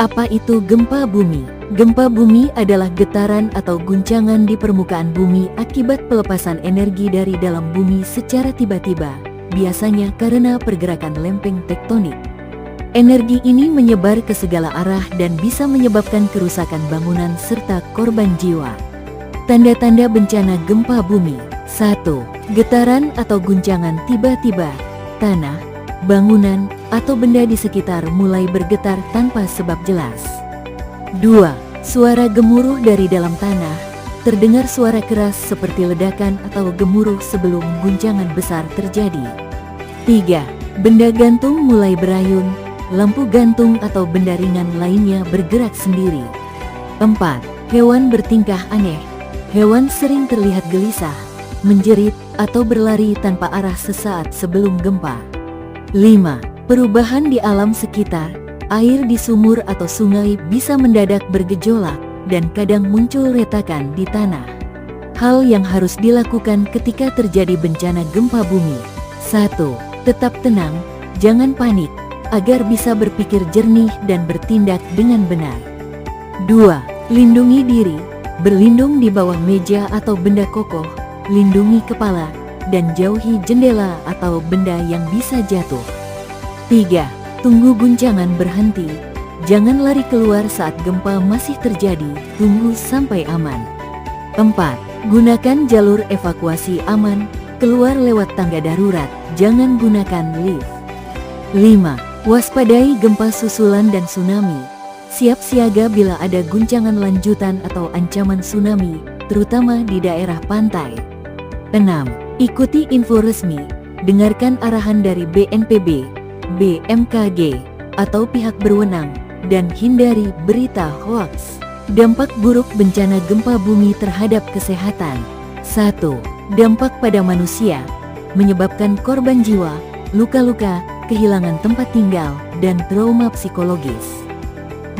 Apa itu gempa bumi? Gempa bumi adalah getaran atau guncangan di permukaan bumi akibat pelepasan energi dari dalam bumi secara tiba-tiba, biasanya karena pergerakan lempeng tektonik. Energi ini menyebar ke segala arah dan bisa menyebabkan kerusakan bangunan serta korban jiwa. Tanda-tanda bencana gempa bumi. 1. Getaran atau guncangan tiba-tiba. Tanah, bangunan, atau benda di sekitar mulai bergetar tanpa sebab jelas. 2. Suara gemuruh dari dalam tanah. Terdengar suara keras seperti ledakan atau gemuruh sebelum guncangan besar terjadi. 3. Benda gantung mulai berayun, lampu gantung atau benda ringan lainnya bergerak sendiri. 4. Hewan bertingkah aneh. Hewan sering terlihat gelisah, menjerit, atau berlari tanpa arah sesaat sebelum gempa. 5. Perubahan di alam sekitar. Air di sumur atau sungai bisa mendadak bergejolak dan kadang muncul retakan di tanah. Hal yang harus dilakukan ketika terjadi bencana gempa bumi. 1. Tetap tenang, jangan panik, agar bisa berpikir jernih dan bertindak dengan benar. 2. Lindungi diri, berlindung di bawah meja atau benda kokoh, lindungi kepala, dan jauhi jendela atau benda yang bisa jatuh. 3. Tunggu guncangan berhenti. Jangan lari keluar saat gempa masih terjadi, tunggu sampai aman. 4. Gunakan jalur evakuasi aman, keluar lewat tangga darurat, jangan gunakan lift. 5. Waspadai gempa susulan dan tsunami. Siap siaga bila ada guncangan lanjutan atau ancaman tsunami, terutama di daerah pantai. 6. Ikuti info resmi, dengarkan arahan dari BNPB, BMKG, atau pihak berwenang, dan hindari berita hoaks. Dampak buruk bencana gempa bumi terhadap kesehatan. 1. Dampak pada manusia, menyebabkan korban jiwa, luka-luka, kehilangan tempat tinggal, dan trauma psikologis.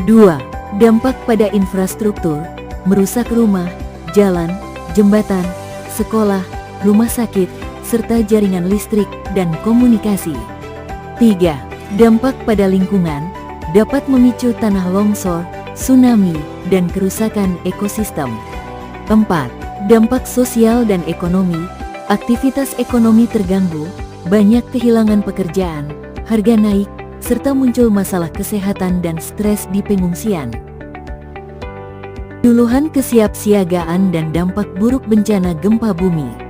2. Dampak pada infrastruktur, merusak rumah, jalan, jembatan, sekolah, rumah sakit, serta jaringan listrik dan komunikasi. 3. Dampak pada lingkungan, dapat memicu tanah longsor, tsunami, dan kerusakan ekosistem. 4. Dampak sosial dan ekonomi, aktivitas ekonomi terganggu, banyak kehilangan pekerjaan, harga naik, serta muncul masalah kesehatan dan stres di pengungsian. Duluhan kesiapsiagaan dan dampak buruk bencana gempa bumi.